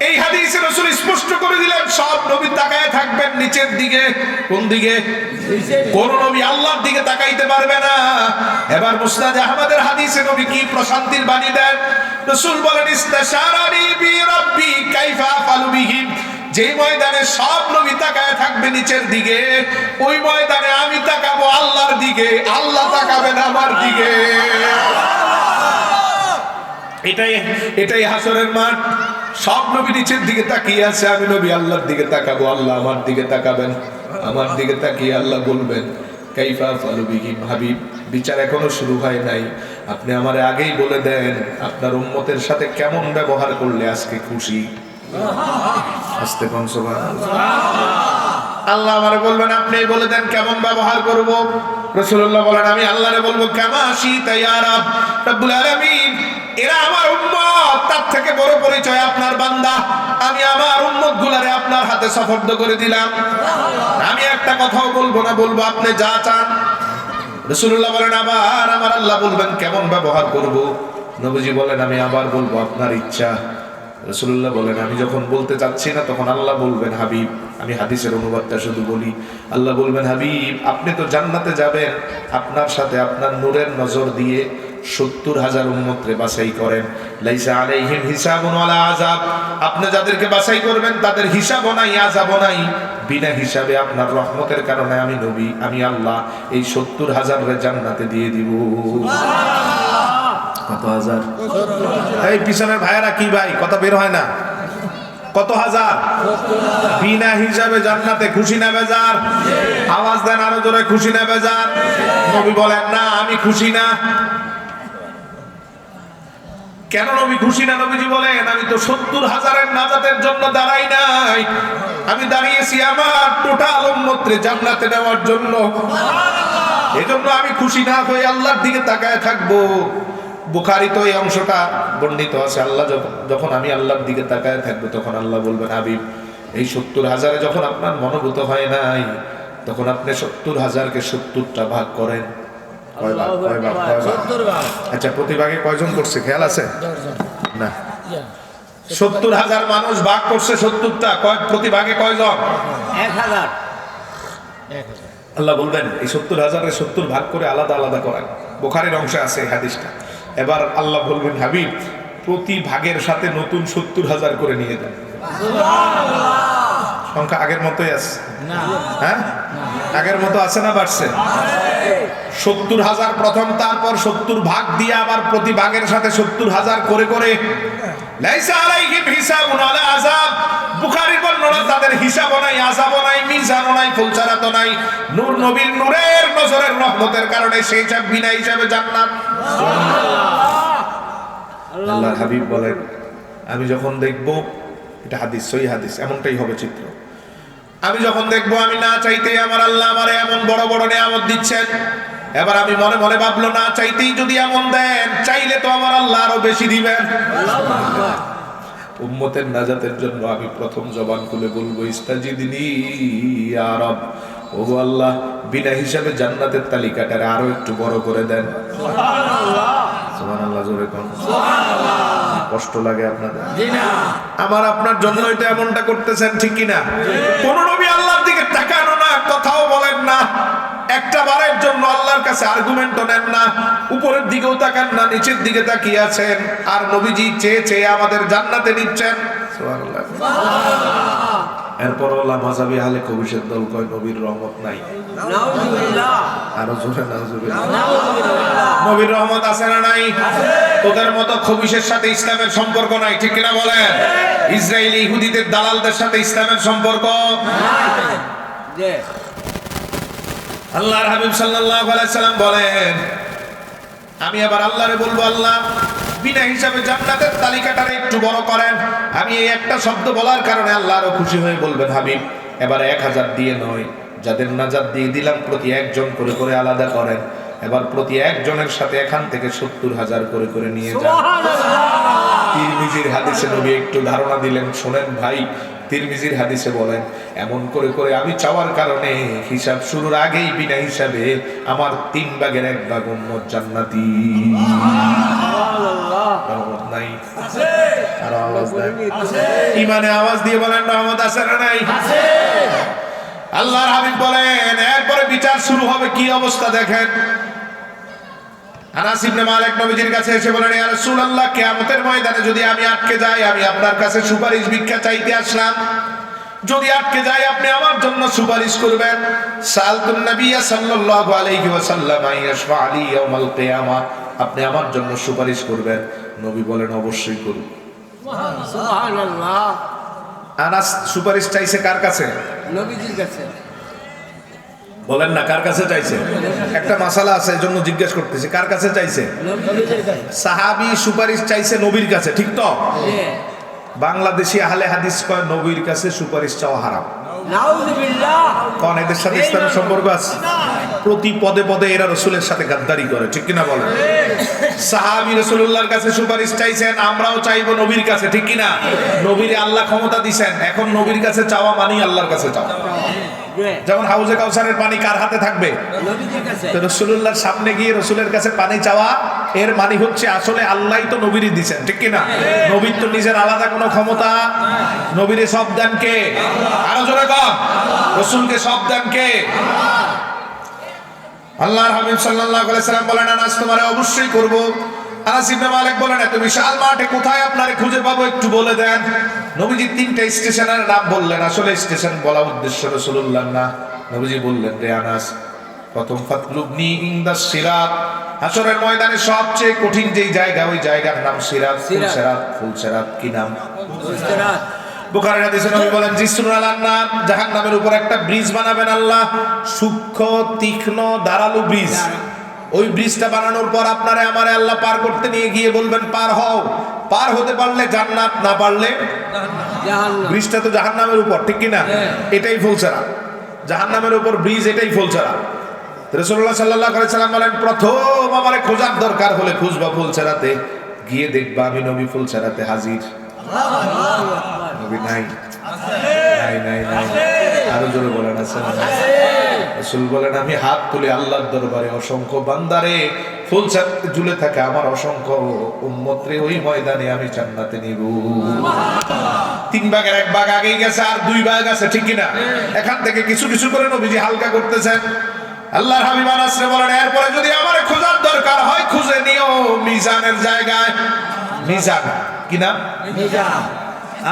এই হাদিসে রাসূল স্পষ্ট করে দিলেন, সব নবী তাকায় থাকবেন নিচের দিকে। কোন দিকে? কোন নবী আল্লাহর দিকে তাকাইতে পারবে না। এবার মুসনাদ আহমদের হাদিসে নবী কি প্রশান্তির বাণী দেন? রাসূল বলেন, ইস্তাশারানি বি রাব্বি কাইফা আফআলু বিহিম। যে ময়দানে সব নবী তাকায় থাকবে নিচের দিকে, ওই ময়দানে আমি তাকাবো আল্লাহর দিকে, আল্লাহ তাকাবেন আমার দিকে। এটাই হাসরের মাঠ। সব নবী নিচের দিকে তাকিয়ে আছে, আমি নবী আল্লাহর দিকে তাকাবো, আল্লাহ আমার দিকে তাকাবেন। আমার দিকে তাকিয়ে আল্লাহ বলবেন, কাইফা আফআলু বিহিম। হাবিব, বিচার এখনো শুরু হয় নাই, আপনি আমারে আগেই বলে দেন, আপনার উম্মতের সাথে কেমন ব্যবহার করলে আজকে খুশি। আস্তে কোন সুবহানাল্লাহ। আল্লাহ আমারে বলবেন, আপনি বলে দেন কেমন ব্যবহার করব। রাসূলুল্লাহ বলেন, আমি আল্লাহরে বলবো, কামা শিতা ইয়া রাব রব্বুল আলামিন। এরা আমার উম্মত, তার থেকে বড় পরিচয় আপনার বান্দা। আমি আমার উম্মত গুলারে আপনার হাতে সুপর্দ করে দিলাম। আমি একটা কথাও বলবো না, বলবো আপনি যা চান। রাসূলুল্লাহ বলেন, আবার আমার আল্লাহ বলবেন কেমন ব্যবহার করব। নবীজি বলেন, আমি আবার বলবো আপনার ইচ্ছা। রাসূলুল্লাহ বলেন, আমি যখন বলতে চাচ্ছি না, তখন আল্লাহ বলবেন, হাবিব, আমি হাদিসের অনুবাদটা শুধু বলি। আল্লাহ বলবেন, হাবিব, আপনি তো জান্নাতে যাবেন, আপনার সাথে আপনার নূরের নজর দিয়ে 70,000 উম্মতরে বাছাই করেন। লাইসা আলাইহিম হিসাবুন ওয়ালা আযাব। আপনি যাদেরকে বাছাই করবেন তাদের হিসাবও নাই, আযাবও নাই। বিনা হিসাবে আপনার রহমতের কারণে আমি নবী, আমি আল্লাহ এই 70,000 জান্নাতে দিয়ে দিব। কত হাজার? এই পিছনের ভাইয়েরা কি ভাই, কথা বের হয় না? কত হাজার? বিনা হিসাবে জান্নাতে। খুশি না বেজার? আওয়াজ দেন আরো জোরে, খুশি না বেজার? নবী বলেন, না আমি খুশি না। কেন নবী খুশি না? নবীজি বলেন, আমি তো 70,000 নাজাতের জন্য দাঁড়াই নাই, আমি দাঁড়িয়েছি আমার টোটাল উম্মতরে জান্নাতে নেওয়ার জন্য। এজন্য আমি খুশি না হয়ে আল্লাহর দিকে তাকায় থাকবো। বুখারীতে এই অংশটা বর্ণিত আছে, আল্লাহ যখন আমি আল্লাহর দিকে তাকায় থাকবো তখন আল্লাহ বলবেন, হাবিব এই 70,000-এ যখন আপনার মনোভূত হয় নাই তখন আপনি 70,000-কে 70টা ভাগ করেন। কয় ভাগ? আচ্ছা, প্রতি ভাগে কয়জন করছে খেয়াল আছে না? 70,000 মানুষ ভাগ করছে 70টা, প্রতি ভাগে কয়জন? 1000। আল্লাহ বলবেন এই 70,000-এ 70 ভাগ করে আলাদা আলাদা করেন। বুখারীর অংশে আছে এই হাদিসটা। এবার আল্লাহ বলবেন, হাবিব প্রতি ভাগের সাথে নতুন 70,000 করে নিয়ে যান। সংখ্যা আগের মতোই আছে? হ্যাঁ, আগের মতো আছে না বাড়ছে? 70,000 প্রথম, তারপর 70 ভাগ দিয়ে আবার প্রতি ভাগের সাথে 70,000 করে করে। লাইসা আলাইহিম হিসাবুন আলা আযাব। বুখারীর বর্ণনা, তাদের হিসাবও নাই, আযাবও নাই, মিজানও নাই, ফুলচারাতও নাই। নূর নবীর নূরের নজরের রহমতের কারণে সেই হিসাব বিনা হিসাবে জান্নাত। আল্লাহর হাবিব বলেন, আমি যখন দেখব, এটা হাদিস, সহিহ হাদিস, এমনটাই হবে চিত্র। আমি যখন দেখবো আমি না চাইতেই আমার আল্লাহ আমারে এমন বড় বড় নিয়ামত দিচ্ছেন, এবার আমি মনে মনে ভাবলো না চাইতেই যদি এমন দেন, চাইলে তো আমার আল্লাহ আরো বেশি দিবেন। উম্মতের নাজাতের জন্য আমি প্রথম জবান খুলে বলবো, ইস্তাজিদনি ইয়া রব, ওগো আল্লাহ বিনা হিসাবে জান্নাতের তালিকাটারে আরো একটু বড় করে দেন। সুবহানাল্লাহ, জোরে কোন সুবহানাল্লাহ। কষ্ট লাগে আপনাদের? জি না। আমার আপনার জন্যই তো এমনটা করতেছেন, ঠিক কি না? কোন নবী আল্লাহর দিকে তাকানো না, কথাও বলেন না, একটা বারের জন্য আল্লাহর কাছে আর্গুমেন্টও নেন না, উপরের দিকেও তাকান না, নিচের দিকে তাকিয়ে আছেন, আর নবীজি চেয়ে চেয়ে আমাদের জান্নাতে নিচ্ছেন। সুবহানাল্লাহ, সুবহানাল্লাহ। এরপর আল্লাহ মাযহাবী আহলে কবিশের দল কয় নবীর রহমত নাই। নাউযুবিল্লাহ, আরো জোরে নাউযুবিল্লাহ। নবীর রহমত আছে না নাই? তোদের মতো খবিশের সাথে ইসলামের সম্পর্ক নাই, ঠিক কিনা বলেন? ইসরায়েলি ইহুদিদের দালালদের সাথে ইসলামের সম্পর্ক নাই। আল্লাহর হাবিব সাল্লাল্লাহু আলাইহি সাল্লাম বলেন, আমি আবার আল্লাহরে বলবো, আল্লাহ বিনা হিসাবে জান্নাতের তালিকাটারে একটু বড় করেন। আমি এই একটা শব্দ বলার কারণে আল্লাহ আরো খুশি হয়ে বলবেন, হাবিব এবার 1000 দিয়ে নয়, যাদের নাজাত দিয়ে দিলাম প্রতি একজন করে করে আলাদা করেন, এবার প্রতি একজনের সাথে এখান থেকে 70,000 করে করে নিয়ে যান। তিরমিজির হাদিসে নবী একটু ধারণা দিলেন, শোনেন ভাই, তিরমিজির হাদিসে বলেন, এমন করে করে আমি চাওয়ার কারণে হিসাব শুরুর আগেই বিনা হিসাবে আমার 3 ভাগের 1 ভাগ উম্মত জান্নাতি। রহমত নাই? আছে। আর আওয়াজ দেন, আছে। ইমানে আওয়াজ দিয়ে বলেন, রহমত আছে না নাই? আছে। আল্লাহর হাবিব বলেন, এরপরে বিচার শুরু হবে। কি অবস্থা দেখেন। আনাস ইবনে মালিক নবীজির কাছে এসে বলেন, ইয়া রাসূলুল্লাহ, কিয়ামতের ময়দানে যদি আমি আটকে যাই, আমি আপনার কাছে সুপারিশ ভিক্ষা চাইতে আসলাম, যদি আটকে যাই আপনি আমার জন্য সুপারিশ করবেন। সালতুন নবী সাল্লাল্লাহু আলাইহি ওয়াসাল্লাম আইয়াশফা আলী ইয়াউমাল কিয়ামah, আপনি আমার জন্য সুপারিশ করবেন। নবী বলেন, অবশ্যই করব। সুবহানাল্লাহ। আনাস সুপারিশ চাইছে কার কাছে? নবীজির কাছে। বলেন না, কার কাছে চাইছে? একটা মাসালা আছে, এজন্য জিজ্ঞেস করতেছি, কার কাছে চাইছে? নবীজির কাছে। সাহাবী সুপারিশ চাইছে নবীর কাছে, ঠিক তো? বাংলাদেশি আহলে হাদিস কয় নবীর কাছে সুপারিশ চাওয়া হারাম। নাউযুবিল্লাহ। কোন এদের সাথে ইসলামের সম্পর্ক আছে? প্রতি পদে পদে এরা রাসূলের সাথে গাদ্দারি করে, ঠিক কিনা বলেন? সাহাবী রাসূলুল্লাহর কাছে সুপারিশ চাইছেন, আমরাও চাইবো নবীর কাছে, ঠিক কিনা? নবীরে আল্লাহ ক্ষমতা দিবেন, এখন নবীর কাছে চাওয়া মানে আল্লাহর কাছে চাওয়া। যেমন হাউজে কাউসারের পানি কার হাতে থাকবে? নবীজির কাছে। তো রাসূলুল্লাহর সামনে গিয়ে রাসূলের কাছে পানি চাওয়া, এর মানে হচ্ছে আসলে আল্লাহই তো নবীরই দিবেন, ঠিক কিনা? নবীর তো নিজের আলাদা কোনো ক্ষমতা, নবীরে সব দেন কে? আরো জোরে কম। রাসূলকে সব দেন কে? আল্লাহর হাবিব সাল্লাল্লাহু আলাইহি সাল্লাম বলেন, আনাস তোমারে অবশ্যই করব। আনাস ইবনে মালিক বলেন, এত বিশাল মাঠে কোথায় আপনারে খুঁজে পাবো একটু বলে দেন। নবীজি 3টা স্টেশনের নাম বললেন। আসলে স্টেশন বলা উদ্দেশ্য রাসূলুল্লাহ না। নবীজি বললেন, রে আনাস, প্রথম ফাতলুবনি ইনদাস সিরাত, হাশরের ময়দানে সবচেয়ে কঠিন যেই জায়গা, ওই জায়গার নাম সিরাত। ফুলসিরাত কি নাম? ফুলসিরাত। বুখারীর হাদিসে নবী বলেন, জিসরুন আলান নার, জাহান্নামের উপর একটা ব্রিজ বানাবেন আল্লাহ, সূক্ষ্ম তীক্ষ্ণ ধারালো ব্রিজ। ওই ব্রিজটা বানানোর পর আপনারে আমারে আল্লাহ পার করতে নিয়ে গিয়ে বলবেন, পার হও। পার হতে পারলে জান্নাত, না পারলে ব্রিজটা তো জাহান্নামের উপর, ঠিক কি না? এটাই ফুলছাড়া, জাহান্নামের উপর ব্রিজ, এটাই ফুলছাড়া। রাসূলুল্লাহ সাল্লাল্লাহু আলাইহি সাল্লাম বলেন, প্রথম আমারে খোঁজার দরকার হলে খুঁজবা ফুলছাড়াতে, গিয়ে দেখবা আমি নবী ফুলছাড়াতে হাজির। নবী নাই, নাই নাই নাই, আরো জোরে বলেন আছে না? রাসূল বলেন, আমি হাত তুলে আল্লাহর দরবারে অসংখ্য বান্দারে ফুলছাড়াতে ঝুলে থাকে আমার অসংখ্য উম্মতরে ওই ময়দানে আমি জান্নাতে নিব। 3 ভাগের 1 ভাগ আগেই গেছে, আর 2 ভাগ আছে, ঠিক কি না? এখান থেকে কিছু কিছু করে নবীজি হালকা করতেছেন। আল্লাহর হাবিব আনাস বলেন, এরপরে যদি আমারে খোঁজার দরকার হয় খুঁজে নিও মিজানের জায়গায়। মিজান কি নাম? মিজান,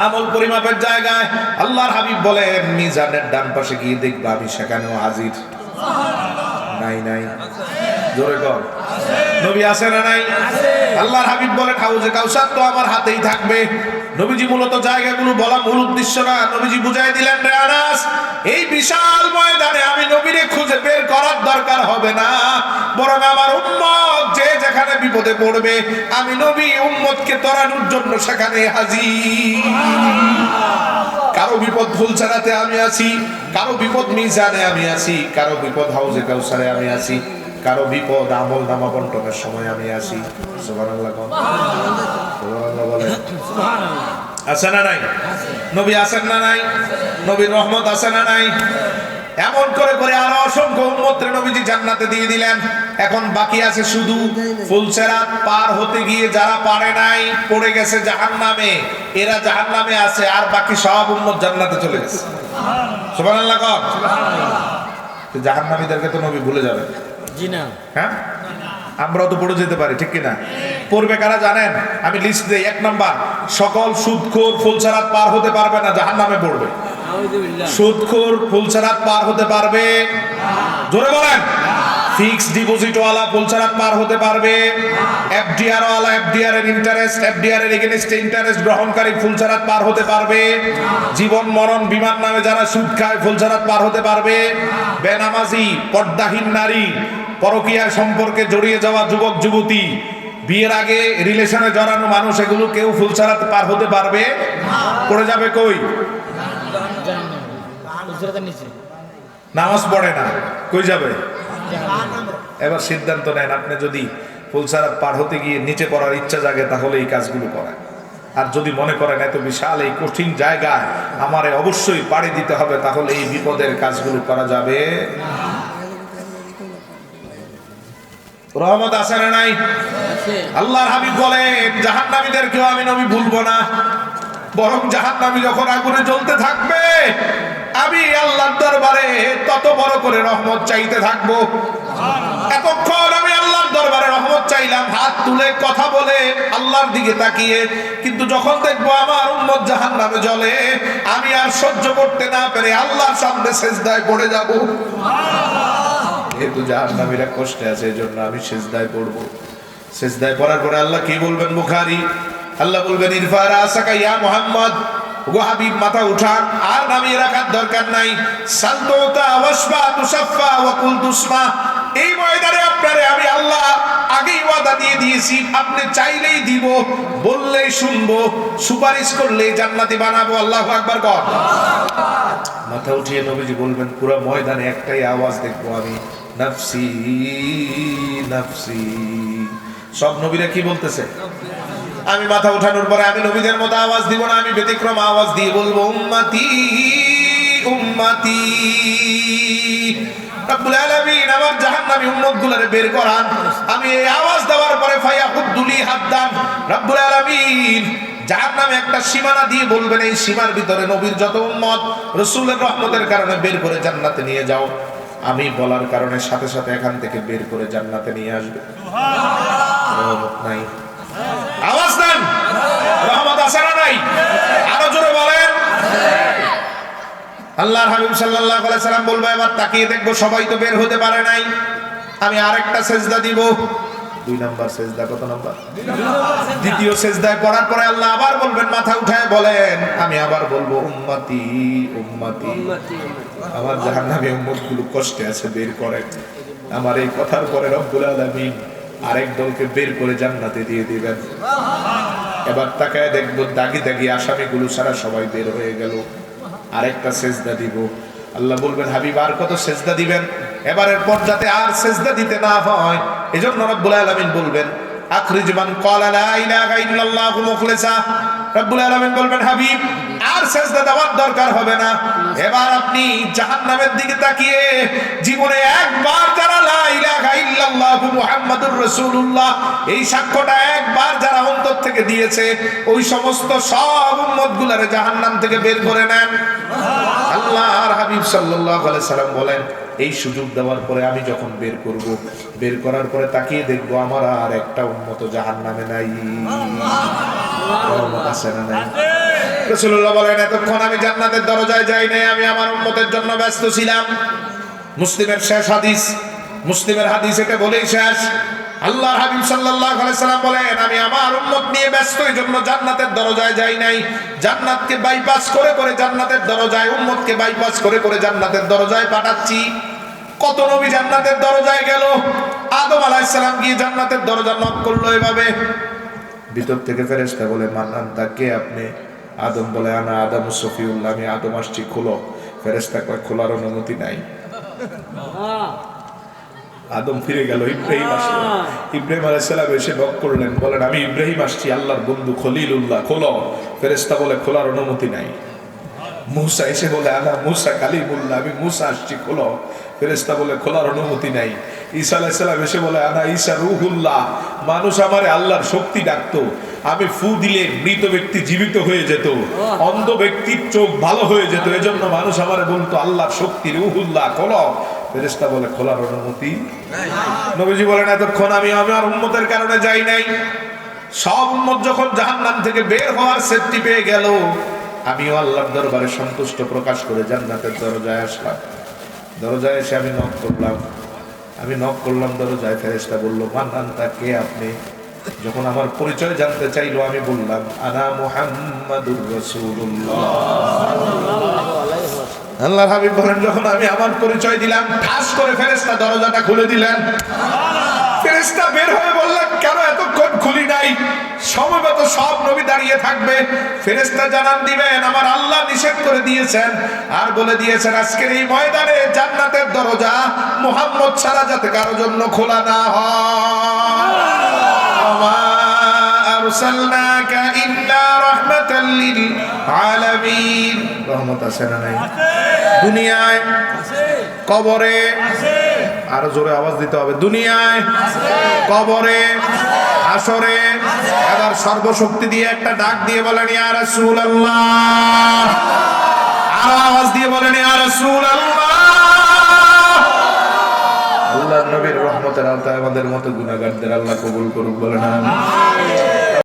আমল পরিমাপের জায়গায়। আল্লাহর হাবিব বলেন, মিজানের ডান পাশে গিয়ে দেখবা আমি সেখানেও হাজির। নাই নাই, জোরে কর, নবী আছে না নাই? আল্লাহর হাবিব বলেন, হাউজে কাউসার তো আমার হাতেই থাকবে। নবীজি মূলত জায়গাগুলো বলা মূল উদ্দেশ্য না, নবীজি বুঝাই দিলেন, রে আনাস, এই বিশাল ময়দানে আমি নবীরে খুঁজে বের করার দরকার হবে না, বরং আমার উম্মত যে যেখানে বিপদে পড়বে আমি নবী উম্মতকে তরানোর জন্য সেখানে হাজির। কারো বিপদ ফুলছাড়াতে আমি আছি, কারো বিপদ মিজানে আমি আছি, কারো বিপদ হাউজে কাউসারে আমি আছি, কারো বিপদ আমল নামা বন্টনের সময় আমি আছি। সুবহানাল্লাহ, সুবহানাল্লাহ বলেন। আছে না নাই? নবী আছেন না নাই? নবীর রহমত আছে না নাই? এমন করে করে আরো অসংখ্য উম্মতরে নবীজি জান্নাতে দিয়ে দিলেন। এখন বাকি আছে শুধু ফুলসিরাত পার হতে গিয়ে যারা পারে নাই, পড়ে গেছে জাহান্নামে, এরা জাহান্নামে আছে, আর বাকি সব উম্মত জান্নাতে চলে গেছে। সুবহানাল্লাহ কর। জাহান্নামীদেরকে তো নবী ভুলে যাবেন? জি না। হ্যাঁ, আমরাও তো পড়ে যেতে পারি, ঠিক কিনা? পড়বে কারা জানেন? আমি লিস্ট দেই। 1 নাম্বার, সকল সুদখোর ফুলসিরাত পার হতে পারবে না, জাহান্নামে পড়বে। সুদখোর ফুলসিরাত পার হতে পারবে? জোরে বলেন। ফিক্সড ডিপোজিট ওয়ালা ফুলসিরাত পার হতে পারবে? এফডিআর ওয়ালা, এফডিআর এর ইন্টারেস্ট, এফডিআর এর এগেইনস্টে ইন্টারেস্ট গ্রহণকারী ফুলসিরাত পার হতে পারবে? জীবন মরণ বিমান নামে যারা সুদ খায় ফুলসিরাত পার হতে পারবে? বেনামাজি, পর্দাহীন নারী, পরকীয়া সম্পর্কে জড়িয়ে যাওয়া যুবক যুবতী, বিয়ের আগে রিলেশনে জড়ানো মানুষ, এগুলো কেউ ফুলসিরাত পার হতে পারবে? পড়ে যাবে কই? নামাজ পড়ে না, কই যাবে? এবার সিদ্ধান্ত নেন, আপনি যদি ফুলসিরাত পার হতে গিয়ে নিচে পড়ার ইচ্ছা জাগে তাহলে এই কাজগুলো করেন। আর যদি মনে করেন এত বিশাল এই কঠিন জায়গায় আমারে অবশ্যই পাড়ি দিতে হবে, তাহলে এই বিপদের কাজগুলো করা যাবে। রহমত আছে না নাই? আল্লাহর হাবিব বলেন, জাহান্নামীদেরকেও আমি নবী ভুলবো না, বরং জাহান্নামী যখন আগুনে জ্বলতে থাকবে আমি আল্লাহর দরবারে তত বড় করে রহমত চাইতে থাকবো। এতক্ষণ আমি আল্লাহর দরবারে রহমত চাইলাম হাত তুলে, কথা বলে, আল্লাহর দিকে তাকিয়ে, কিন্তু যখন দেখবো আমার উম্মত জাহান্নামে জ্বলে আমি আর সহ্য করতে না পেরে আল্লাহর সামনে সিজদায় পড়ে যাব। যেহেতু জাহান্নামীরা কষ্টে আছে, এজন্য আমি সিজদায় পড়বো। সিজদায় পড়ার পরে আল্লাহ কি বলবেন? বুখারী, আল্লাহ বলবেন, ইরফা রাসাকা ইয়া মুহাম্মদ, ওগো হাবিব মাথা উঠান, আর নামিয়ে রাখার দরকার নাই। সালতুতা ওয়াসফা তুসাফা ওয়া কুল তুসমা, এই ময়দানে আপনারে আমি আল্লাহ আগেই ওয়াদা দিয়ে দিয়েছি, আপনি চাইলেই দিব, বললেই শুনবো, সুপারিশ করলেই জান্নাতি বানাবো। আল্লাহু আকবার কর। মাথা উঠিয়ে নবীজি বলবেন, পুরো ময়দানে একটাই আওয়াজ দেখবো আমি, নাফসি নাফসি। সব নবীরা কি বলতেছে? আমি মাথা উঠানোর পরে আমি নবীদের মতো আওয়াজ দিব না, আমি ব্যতিক্রম আওয়াজ দিয়ে বলবো, উম্মতি উম্মতি। রব্বুল আলামিন আমার জাহান্নামী উম্মতগুলোরে বের করান। আমি এই আওয়াজ দেওয়ার পরে ফায়াহুদ্দুলি হাদ্দান, রব্বুল আলামিন জাহান্নামে একটা সীমানা দিয়ে বলবেন, এই সীমার ভিতরে নবীর যত উম্মত রাসূলের রহমতের কারণে বের করে জান্নাতে নিয়ে যাও। আমি বলার কারণে সাথে সাথে এখান থেকে বের করে জান্নাতে নিয়ে আসবে। রহমত নাই, আওয়াজ দেন, রহমত আছে না নাই? আরো জোরে বলেন। আল্লাহর হাবিব সাল্লাল্লাহু আলাইহি সাল্লাম বলবে, এবার তাকিয়ে দেখবো সবাই তো বের হতে পারে নাই, আমি আরেকটা সেজদা দিব। 2 নাম্বার সেজদা। কত নাম্বার? দ্বিতীয় সেজদায় পড়ার পরে আল্লাহ আবার বলবেন, মাথা উঠায় বলেন, আমি আবার বলবো, উম্মতি উম্মতি। আমার জাহান্নামী উম্মতগুলো কষ্টে আছে, বের করেন। আমার এই কথার পরে রব্বুল আলামিন আরেক দলকে বের করে জান্নাতে দিয়ে দিবেন। এবার তাকায় দেখবো দাগি দাগি আসামিগুলো সারা সবাই বের হয়ে গেল, আরেকটা সেজদা দিব। আল্লাহ বলবেন হাবিব আর কত সেজদা দিবেন? এবারের পর যাতে আর সেজদা দিতে না হয় এজন্য রব্বুল আলামিন বলবেন আখরিজ মান ক্বালা লা ইলাহা ইল্লাল্লাহু মুখলিসা। রব্বুল আলামিন বলবেন হাবিব আর সেজদা দেওয়ার দরকার হবে না। এবার আপনি জাহান্নামের দিকে তাকিয়ে জীবনে একবার যারা লা ইলাহা ইল্লাল্লাহু মুহাম্মাদুর রাসূলুল্লাহ এই সাক্ষ্যটা একবার যারা অন্তর থেকে দিয়েছে ওই সমস্ত সব উম্মতগুলোরে জাহান্নাম থেকে বের করে নেন। আল্লাহর হাবিব সাল্লাল্লাহু আলাইহি সাল্লাম বলেন এই সুযোগ দেওয়ার পরে আমি যখন বের করব, বের করার পরে তাকিয়ে দেখবো আমার আর একটা উম্মত জাহান্নামে নাই। আছে না নাই? রাসূলুল্লাহ বলেন এতক্ষণ আমি জান্নাতের দরজায় যাই নাই, আমি আমার উম্মতের জন্য ব্যস্ত ছিলাম। মুসলিমের শেষ হাদিস, মুসলিমের হাদিস এটা বলেই শেষ। আল্লাহর হাবিব সাল্লাল্লাহু আলাইহি সাল্লাম বলেন আমি আমার উম্মত নিয়ে ব্যস্ত, এই জন্য জান্নাতের দরজায় যাই নাই। জান্নাতকে বাইপাস করে করে জান্নাতের দরজায়, উম্মতকে বাইপাস করে করে জান্নাতের দরজায় পাঠাচ্ছি। কত নবী জান্নাতের দরজায় গেল। আদম আলাইহিস সালাম গিয়ে জান্নাতের দরজা নক করলো এভাবে, ভিতর থেকে ফেরেশতা বলে মান আনতা, কে আপনি? আদম বলে আনা আদম সফিউল্লাহ, আমি আদম আসছি, খোলো। ফেরেশতা কয় খোলার অনুমতি নাই। আদম ফিরে গেল, ইব্রাহিম আসলো। ইব্রাহিম আলাইহিস সালাম এসে নক করলেন, বলেন আমি ইব্রাহিম আসছি, আল্লাহর বন্ধু খলিলুল্লাহ, খোলো। ফেরেশতা বলে খোলার অনুমতি নাই। মুসা এসে বলে আনা মুসা কালিমুল্লাহ, আমি মুসা আসছি, খোলো। ফেরেশতা বলে খোলার অনুমতি নাই। ঈসা আলাইহিস সালাম এসে বলে আনা ঈসা রূহুল্লাহ, মানুষ আমারে আল্লাহর শক্তি ডাকতো, আমি ফু দিলে মৃত ব্যক্তি জীবিত হয়ে যেত, অন্ধ ব্যক্তির চোখ ভালো হয়ে যেত, এজন্য মানুষ আমারে বলতো আল্লাহর শক্তি রূহুল্লাহ, খোলো। ফেরেশতা বলে খোলার অনুমতি নাই। নবীজি বলেন এতক্ষণ আমি আমার উম্মতের কারণে যাই নাই। সব উম্মত যখন জাহান্নাম থেকে বের হওয়ার সেফটি পেয়ে গেল, আমিও আল্লাহর দরবারে সন্তুষ্ট প্রকাশ করে জান্নাতের দরজায় আসলাম। দরজায় এসে আমি নক করলাম, দরজায়। ফেরেশতা বলল মান আনতা, কে আপনি? যখন আমার পরিচয় জানতে চাইলো আমি বললাম আনা মুহাম্মাদুর রাসূলুল্লাহ। আল্লাহর হাবিব বলেন যখন আমি আমার পরিচয় দিলাম, ঠাস করে ফেরেশতা দরজাটা খুলে দিলেন। ফেরেশতা বের হয়ে বললেন কেন এতক্ষণ খুলি নাই? সময়মতো সব নবী দাঁড়িয়ে থাকবে, ফেরেশতা জানান দিবেন আমার আল্লাহ নিষেধ করে দিয়েছেন আর বলে দিয়েছেন আজকের এই ময়দানে জান্নাতের দরজা মুহাম্মদ ছাড়া যাতে কারো জন্য খোলা না হয়। ওয়া আরসালনাকা ইল্লা রাহমাতাল লিল আলামিন। রহমত আছে না নাই? দুনিয়ায় আছে, কবরে আছে, আরো জোরে আওয়াজ দিতে হবে, দুনিয়ায় আছে, কবরে আছে, হাসরে আছে। এবার সর্বশক্তি দিয়ে একটা ডাক দিয়ে বলেন ইয়া রাসূলুল্লাহ, আর আওয়াজ দিয়ে বলেন ইয়া রাসূলুল্লাহ। আল্লাহর নবীর রহমতের আওতায় আমাদের মতো গুনাহগারদের আল্লাহ কবুল করুক, বলেন আমিন।